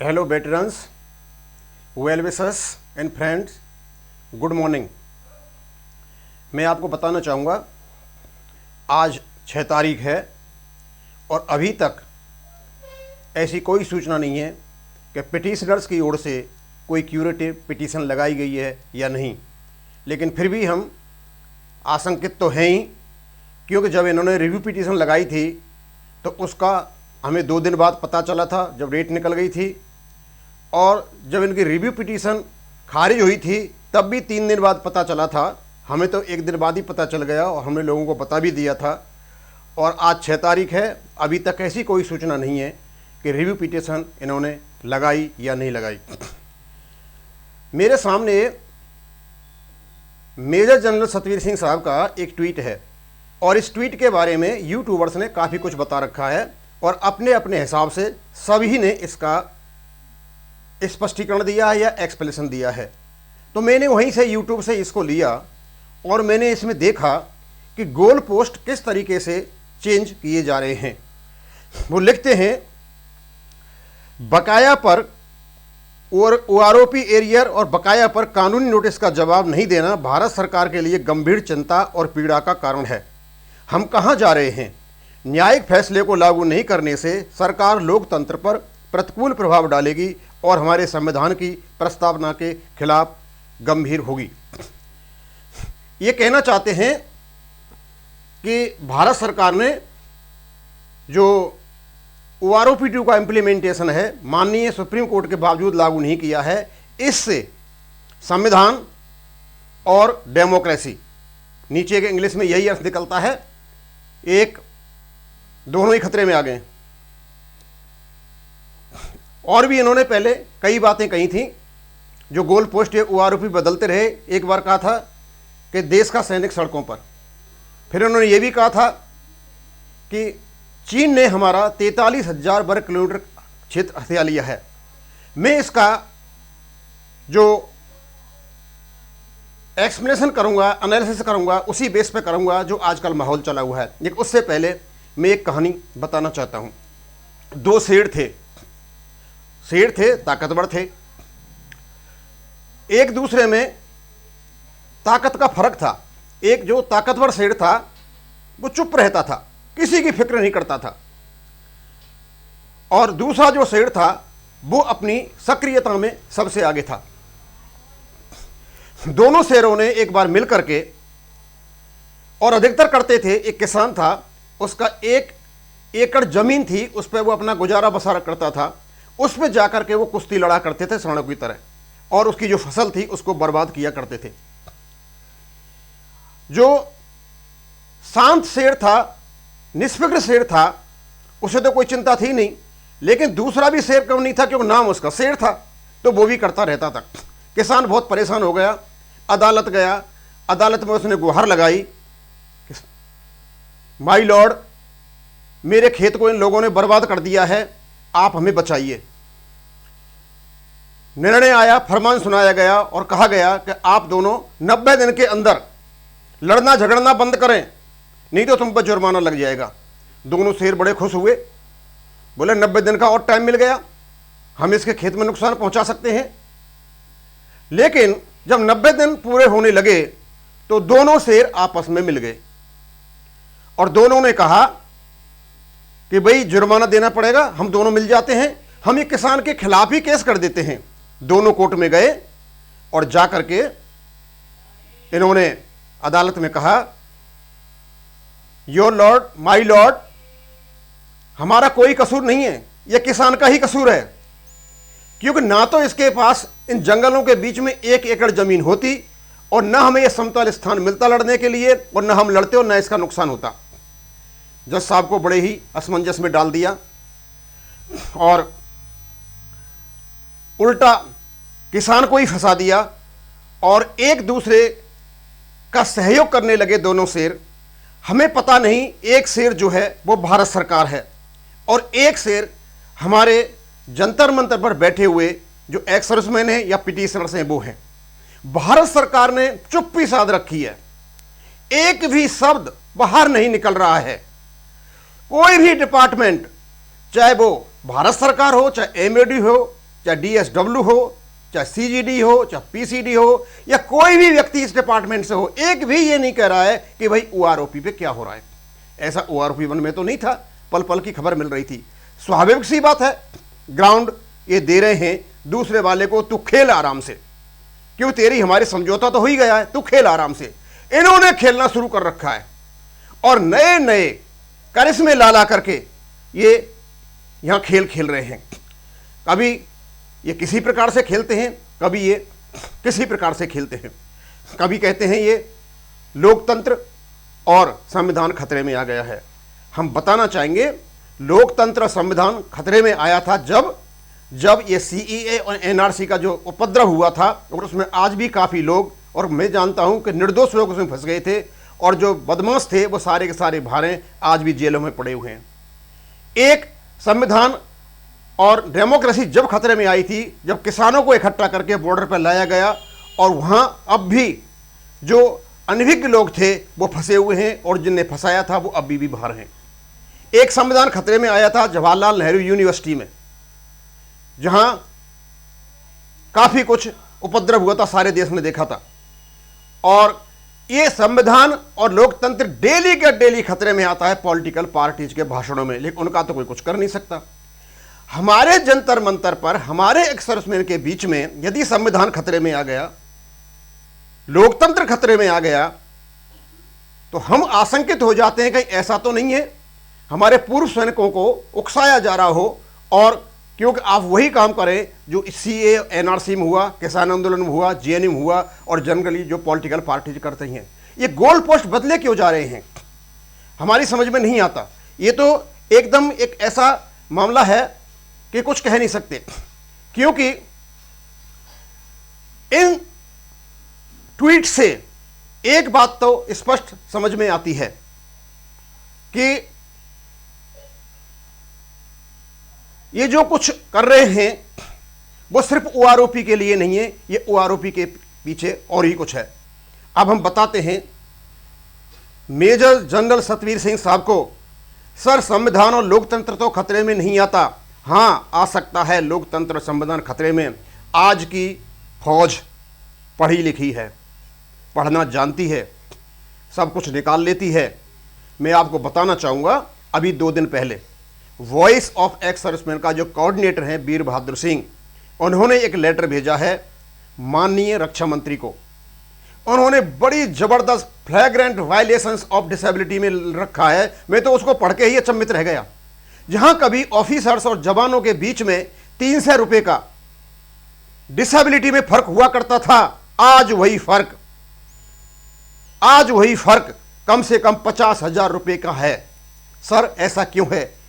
Hello veterans, well wishers and friends, good morning. मैं आपको बताना चाहूँगा आज 6 तारीख है और अभी तक ऐसी कोई सूचना नहीं है कि पिटिशनर्स की ओर से कोई क्यूरेटिव पिटीशन लगाई गई है या नहीं। लेकिन फिर भी हम आशंकित तो हैं ही, क्योंकि जब इन्होंने रिव्यू पिटीशन लगाई थी तो उसका हमें 2 दिन बाद पता चला था जब डेट निकल गई थी, और जब इनकी रिव्यू पिटीशन खारिज हुई थी तब भी 3 दिन बाद पता चला था। हमें तो 1 दिन बाद ही पता चल गया और हमने लोगों को पता भी दिया था। और आज 6 तारीख है, अभी तक ऐसी कोई सूचना नहीं है कि रिव्यू पिटीशन इन्होंने लगाई या नहीं लगाई। मेरे सामने मेजर जनरल सतवीर सिंह साहब का एक ट्वीट है और इस ट्वीट के बारे में यूट्यूबर्स ने काफ़ी कुछ बता रखा है और अपने अपने हिसाब से सभी ने इसका स्पष्टीकरण दिया है या एक्सप्लेनेशन दिया है। तो मैंने वहीं से यूट्यूब से इसको लिया और मैंने इसमें देखा कि गोल पोस्ट किस तरीके से चेंज किए जा रहे हैं। वो लिखते हैं, बकाया पर और ओआरओपी एरियर और बकाया पर कानूनी नोटिस का जवाब नहीं देना भारत सरकार के लिए गंभीर चिंता और पीड़ा का कारण है। हम कहां जा रहे हैं? न्यायिक फैसले को लागू नहीं करने से सरकार लोकतंत्र पर प्रतिकूल प्रभाव डालेगी और हमारे संविधान की प्रस्तावना के खिलाफ गंभीर होगी। ये कहना चाहते हैं कि भारत सरकार ने जो ओआरओपी 2 का इम्प्लीमेंटेशन है माननीय सुप्रीम कोर्ट के बावजूद लागू नहीं किया है। इससे संविधान और डेमोक्रेसी, नीचे के इंग्लिश में यही अर्थ निकलता है, दोनों ही खतरे में आ गए। और भी इन्होंने पहले कई बातें कही थी जो गोल पोस्ट या ओआरओपी बदलते रहे। एक बार कहा था कि देश का सैनिक सड़कों पर, फिर उन्होंने ये भी कहा था कि चीन ने हमारा 43,000 वर्ग किलोमीटर क्षेत्र हथिया लिया है। मैं इसका जो एक्सप्लेनेशन करूंगा, एनालिसिस करूंगा, उसी बेस पे करूंगा जो आजकल माहौल चला हुआ है। लेकिन उससे पहले मैं एक कहानी बताना चाहता हूं। 2 शेर थे, ताकतवर थे। एक दूसरे में ताकत का फर्क था। एक जो ताकतवर शेर था वो चुप रहता था, किसी की फिक्र नहीं करता था, और दूसरा जो शेर था वो अपनी सक्रियता में सबसे आगे था। दोनों शेरों ने एक बार मिल करके, और अधिकतर करते थे, एक किसान था, उसका 1 एकड़ जमीन थी, उस पर वो अपना गुजारा बसारा करता था। उस पर जाकर के वो कुश्ती लड़ा करते थे सैनिकों की तरह, और उसकी जो फसल थी उसको बर्बाद किया करते थे। जो शांत शेर था, निष्फिक्र शेर था, उसे तो कोई चिंता थी नहीं। लेकिन दूसरा भी शेर क्यों नहीं था, क्योंकि नाम उसका शेर था, तो वो भी करता रहता था। किसान बहुत परेशान हो गया, अदालत गया। अदालत में उसने गुहार लगाई, माय लॉर्ड, मेरे खेत को इन लोगों ने बर्बाद कर दिया है, आप हमें बचाइए। निर्णय आया, फरमान सुनाया गया और कहा गया कि आप दोनों 90 दिन के अंदर लड़ना झगड़ना बंद करें, नहीं तो तुम पर जुर्माना लग जाएगा। दोनों शेर बड़े खुश हुए, बोले 90 दिन का और टाइम मिल गया, हम इसके खेत में नुकसान पहुंचा सकते हैं। लेकिन जब 90 दिन पूरे होने लगे तो दोनों शेर आपस में मिल गए और दोनों ने कहा कि भाई जुर्माना देना पड़ेगा, हम दोनों मिल जाते हैं, हम एक किसान के खिलाफ ही केस कर देते हैं। दोनों कोर्ट में गए और जाकर के इन्होंने अदालत में कहा, योर लॉर्ड, माय लॉर्ड, हमारा कोई कसूर नहीं है, यह किसान का ही कसूर है, क्योंकि ना तो इसके पास इन जंगलों के बीच में 1 एकड़ जमीन होती और ना हमें यह समतल स्थान मिलता लड़ने के लिए, और ना हम लड़ते और ना इसका नुकसान होता। जज साहब को बड़े ही असमंजस में डाल दिया और उल्टा किसान को ही फंसा दिया और एक दूसरे का सहयोग करने लगे दोनों शेर। हमें पता नहीं, एक शेर जो है वो भारत सरकार है और एक शेर हमारे जंतर मंतर पर बैठे हुए जो एक्स सर्विसमैन हैं या पिटीशनर्स हैं वो हैं। भारत सरकार ने चुप्पी साध रखी है, एक भी शब्द बाहर नहीं निकल रहा है। कोई भी डिपार्टमेंट, चाहे वो भारत सरकार हो, चाहे एमओडी हो, चाहे DSW हो, चाहे CGD हो, चाहे PCD हो, या कोई भी व्यक्ति इस डिपार्टमेंट से हो, एक भी ये नहीं कह रहा है कि भाई OROP पे क्या हो रहा है। ऐसा OROP 1 में तो नहीं था, पल पल की खबर मिल रही थी। स्वाभाविक सी बात है, ग्राउंड ये दे रहे हैं दूसरे वाले को, तू खेल आराम से, क्यों तेरी हमारी समझौता तो हो ही गया है, तू खेल आराम से। इन्होंने खेलना शुरू कर रखा है और नए नए करिश्मे ला ला करके ये यहां खेल खेल रहे हैं। कभी ये किसी प्रकार से खेलते हैं, कभी ये किसी प्रकार से खेलते हैं। कभी कहते हैं ये लोकतंत्र और संविधान खतरे में आ गया है। हम बताना चाहेंगे लोकतंत्र और संविधान खतरे में आया था जब ये CEA और NRC का जो उपद्रव हुआ था, और उसमें आज भी काफ़ी लोग, और मैं जानता हूं कि निर्दोष लोग उसमें फंस गए थे, और जो बदमाश थे वो सारे के सारे भारे आज भी जेलों में पड़े हुए हैं। एक संविधान और डेमोक्रेसी जब खतरे में आई थी, जब किसानों को इकट्ठा करके बॉर्डर पर लाया गया, और वहां अब भी जो अनभिज्ञ लोग थे वो फंसे हुए हैं, और जिन्हें फंसाया था वो अभी भी बाहर हैं। एक संविधान खतरे में आया था जवाहरलाल नेहरू यूनिवर्सिटी में, जहां काफी कुछ उपद्रव हुआ था, सारे देश ने देखा था। और ये संविधान और लोकतंत्र डेली के डेली खतरे में आता है पॉलिटिकल पार्टीज के भाषणों में, लेकिन उनका तो कोई कुछ कर नहीं सकता। हमारे जंतर मंतर पर, हमारे एक्सर्विसमैन के बीच में यदि संविधान खतरे में आ गया, लोकतंत्र खतरे में आ गया, तो हम आशंकित हो जाते हैं कहीं ऐसा तो नहीं है हमारे पूर्व सैनिकों को उकसाया जा रहा हो, और क्योंकि आप वही काम करें जो CA NRC में हुआ, किसान आंदोलन में हुआ, JNU में हुआ, और जनरली जो पॉलिटिकल पार्टीज करते हैं। ये गोल पोस्ट बदले क्यों जा रहे हैं, हमारी समझ में नहीं आता। ये तो एकदम एक ऐसा मामला है कि कुछ कह नहीं सकते, क्योंकि इन ट्वीट से एक बात तो स्पष्ट समझ में आती है कि ये जो कुछ कर रहे हैं वो सिर्फ OROP के लिए नहीं है, ये OROP के पीछे और ही कुछ है। अब हम बताते हैं मेजर जनरल सतवीर सिंह साहब को, सर संविधान और लोकतंत्र तो खतरे में नहीं आता। हां, आ सकता है लोकतंत्र और संविधान खतरे में। आज की फौज पढ़ी लिखी है, पढ़ना जानती है, सब कुछ निकाल लेती है। मैं आपको बताना चाहूँगा, अभी 2 दिन पहले वॉइस ऑफ एक्स सर्विसमैन का जो कोऑर्डिनेटर हैं वीर बहादुर सिंह, उन्होंने एक लेटर भेजा है माननीय रक्षा मंत्री को। उन्होंने बड़ी जबरदस्त फ्लैग्रेंट वायलेशंस ऑफ डिसेबिलिटी में रखा है। मैं तो उसको पढ़ के ही अचंभित रह गया। जहां कभी ऑफिसर्स और जवानों के बीच में 300 रुपए का डिसेबिलिटी में फर्क हुआ करता था, आज वही फर्क कम से कम 50,000 रुपए का है। सर ऐसा क्यों है?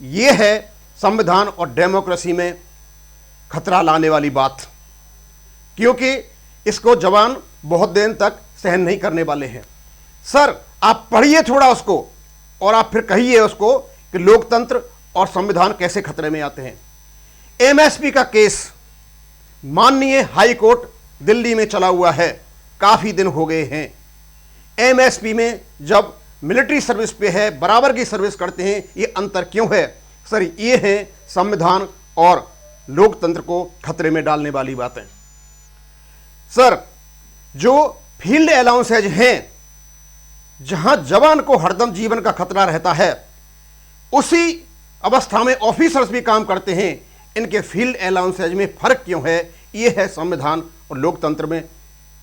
यह है संविधान और डेमोक्रेसी में खतरा लाने वाली बात, क्योंकि इसको जवान बहुत दिन तक सहन नहीं करने वाले हैं। सर आप पढ़िए थोड़ा उसको, और आप फिर कहिए उसको कि लोकतंत्र और संविधान कैसे खतरे में आते हैं। MSP का केस माननीय हाई कोर्ट दिल्ली में चला हुआ है, काफी दिन हो गए हैं। MSP में जब मिलिट्री सर्विस पे है, बराबर की सर्विस करते हैं, ये अंतर क्यों है? सर ये है संविधान और लोकतंत्र को खतरे में डालने वाली बातें। सर जो फील्ड अलाउंसेज हैं, जहां जवान को हरदम जीवन का खतरा रहता है, उसी अवस्था में ऑफिसर्स भी काम करते हैं। इनके फील्ड अलाउंसेज में फर्क क्यों है? ये है संविधान और लोकतंत्र में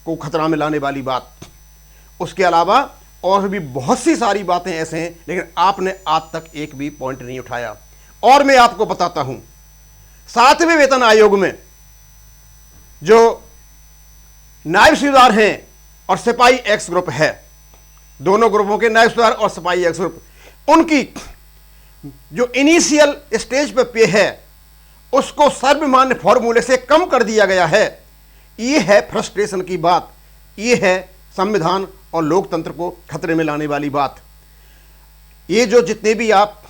को खतरा में लाने वाली बात। उसके अलावा और भी बहुत सी सारी बातें ऐसे हैं, लेकिन आपने आज तक एक भी पॉइंट नहीं उठाया। और मैं आपको बताता हूं, 7वें वेतन आयोग में जो नायब सूबेदार हैं और सिपाही एक्स ग्रुप है, दोनों ग्रुपों के नायब सूबेदार और सिपाही एक्स ग्रुप, उनकी जो इनिशियल स्टेज पे है उसको सर्वमान्य फॉर्मूले से कम कर दिया गया है। यह है फ्रस्ट्रेशन की बात, यह है संविधान और लोकतंत्र को खतरे में लाने वाली बात। ये जो जितने भी आप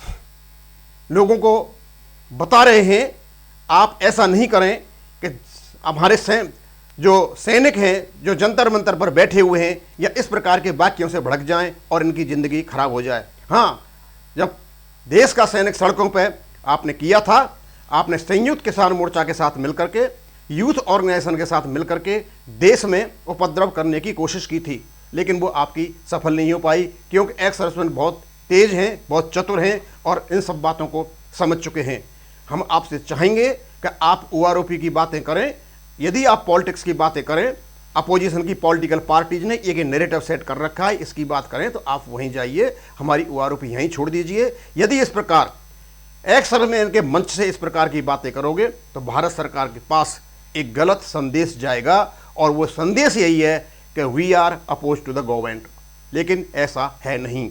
लोगों को बता रहे हैं, आप ऐसा नहीं करें कि हमारे जो सैनिक हैं जो जंतर मंतर पर बैठे हुए हैं, या इस प्रकार के वाक्यों से भड़क जाएं और इनकी ज़िंदगी खराब हो जाए। हाँ, जब देश का सैनिक सड़कों पर आपने किया था, आपने संयुक्त किसान मोर्चा के साथ मिलकर के, यूथ ऑर्गेनाइजेशन के साथ मिलकर के देश में उपद्रव करने की कोशिश की थी, लेकिन वो आपकी सफल नहीं हो पाई, क्योंकि एक्स सर्विसमैन बहुत तेज हैं, बहुत चतुर हैं और इन सब बातों को समझ चुके हैं। हम आपसे चाहेंगे कि आप OROP की बातें करें। यदि आप पॉलिटिक्स की बातें करें, अपोजिशन की पॉलिटिकल पार्टीज ने एक नैरेटिव सेट कर रखा है, इसकी बात करें तो आप वहीं जाइए, हमारी OROP यहीं छोड़ दीजिए। यदि इस प्रकार एक्स सर्विसमैन के मंच से इस प्रकार की बातें करोगे तो भारत सरकार के पास एक गलत संदेश जाएगा, और वो संदेश यही है कि we are oppose to the government, लेकिन ऐसा है नहीं।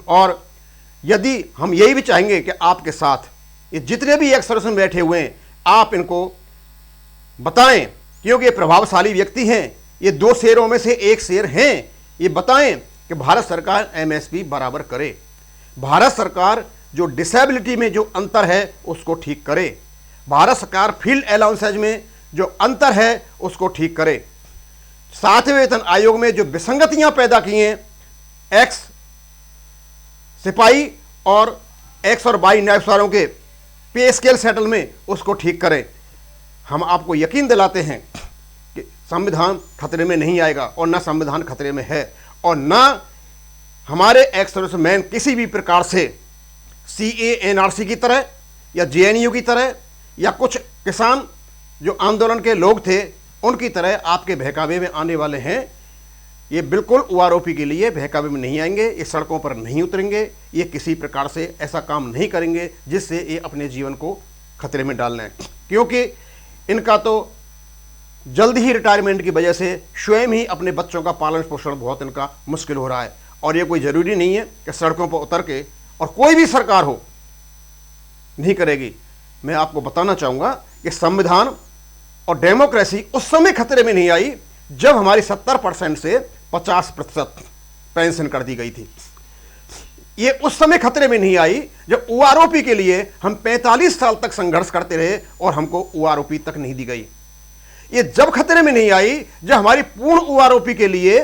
और यदि हम यही भी चाहेंगे कि आपके साथ ये जितने भी एक्स सर्विसमैन बैठे हुए हैं, आप इनको बताएं, क्योंकि ये प्रभावशाली व्यक्ति हैं, ये 2 शेरों में से एक शेर हैं, ये बताएं कि भारत सरकार MSP बराबर करे, भारत सरकार जो डिसेबिलिटी में जो अंतर है उसको ठीक करे, भारत सरकार फील्ड अलाउंसेज में जो अंतर है उसको ठीक करे, 7वें वेतन आयोग में जो विसंगतियां पैदा की हैं एक्स सिपाही और एक्स और वाई नायब सवारों के पे स्केल सेटल में, उसको ठीक करें। हम आपको यकीन दिलाते हैं कि संविधान खतरे में नहीं आएगा, और ना संविधान खतरे में है, और ना हमारे एक्स सर्विसमैन किसी भी प्रकार से CA NRC की तरह या JNU की तरह या कुछ किसान जो आंदोलन के लोग थे उनकी तरह आपके बहकावे में आने वाले हैं। ये बिल्कुल OROP के लिए बहकावे में नहीं आएंगे, ये सड़कों पर नहीं उतरेंगे, ये किसी प्रकार से ऐसा काम नहीं करेंगे जिससे ये अपने जीवन को खतरे में डाल लें, क्योंकि इनका तो जल्द ही रिटायरमेंट की वजह से स्वयं ही अपने बच्चों का पालन पोषण बहुत इनका मुश्किल हो रहा है। और ये कोई ज़रूरी नहीं है कि सड़कों पर उतर के, और कोई भी सरकार हो, नहीं करेगी। मैं आपको बताना चाहूँगा कि संविधान और डेमोक्रेसी उस समय खतरे में नहीं आई जब हमारी 70% से 50% पेंशन कर दी गई थी। ये उस समय खतरे में नहीं आई जब OROP के लिए हम 45 साल तक संघर्ष करते रहे और हमको OROP तक नहीं दी गई। ये जब खतरे में नहीं आई जब हमारी पूर्ण OROP के लिए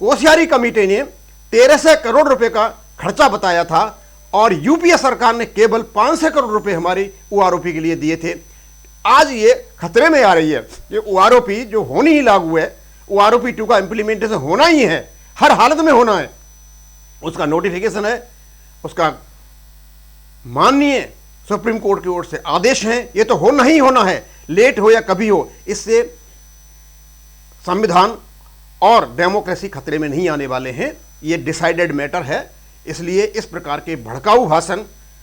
कोश्यारी कमेटी ने 1300 करोड़ रुपए का खर्चा बताया था, और UPA सरकार ने केवल 500 करोड़ रुपए हमारी OROP के लिए दिए थे। आज ये खतरे में आ रही है। ये OROP जो होनी ही लागू है, OROP 2 का इंप्लीमेंटेशन होना ही है, हर हालत में होना है, उसका नोटिफिकेशन है, उसका माननीय सुप्रीम कोर्ट की ओर से आदेश है, ये तो होना ही होना है, लेट हो या कभी हो। इससे संविधान और डेमोक्रेसी खतरे में नहीं आने वाले हैं, ये डिसाइडेड मैटर है। इसलिए इस प्रकार के भड़काऊ भाषण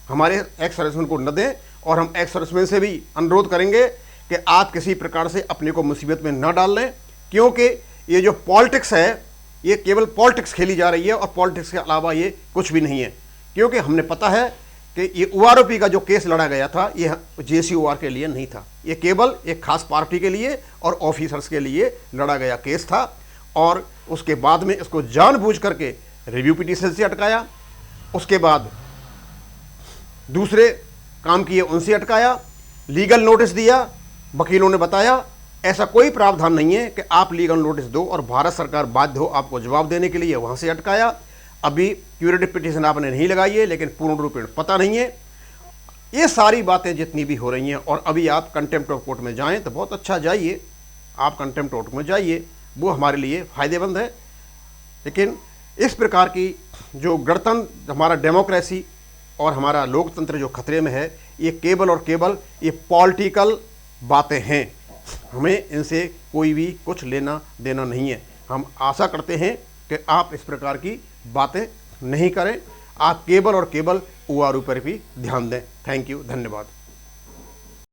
हमारे एक्स सर्विसमैन को न दें, और हम एक्स सर्विसमैन से भी अनुरोध करेंगे कि आप किसी प्रकार से अपने को मुसीबत में न डाल लें, क्योंकि ये जो पॉलिटिक्स है ये केवल पॉलिटिक्स खेली जा रही है, और पॉलिटिक्स के अलावा ये कुछ भी नहीं है। क्योंकि हमने पता है कि ये OROP का जो केस लड़ा गया था ये JCOR के लिए नहीं था, ये केवल एक खास पार्टी के लिए और ऑफिसर्स के लिए लड़ा गया केस था, और उसके बाद में इसको जानबूझ करके रिव्यू पिटीशन से अटकाया, उसके बाद दूसरे काम किए उनसे अटकाया, लीगल नोटिस दिया, वकीलों ने बताया ऐसा कोई प्रावधान नहीं है कि आप लीगल नोटिस दो और भारत सरकार बाध्य हो आपको जवाब देने के लिए, वहाँ से अटकाया। अभी क्यूरेटिव पिटीशन आपने नहीं लगाई है, लेकिन पूर्ण रूपेण पता नहीं है। ये सारी बातें जितनी भी हो रही हैं, और अभी आप कंटेम्प्ट ऑफ कोर्ट में जाएं तो बहुत अच्छा, जाइए आप कंटेम्प्ट ऑफ कोर्ट में जाइए, वो हमारे लिए फ़ायदेमंद है। लेकिन इस प्रकार की जो गणतंत्र, हमारा डेमोक्रेसी और हमारा लोकतंत्र जो खतरे में है, ये केवल और केवल ये पॉलिटिकल बातें हैं, हमें इनसे कोई भी कुछ लेना देना नहीं है। हम आशा करते हैं कि आप इस प्रकार की बातें नहीं करें, आप केवल और केवल OROP पर भी ध्यान दें। थैंक यू, धन्यवाद।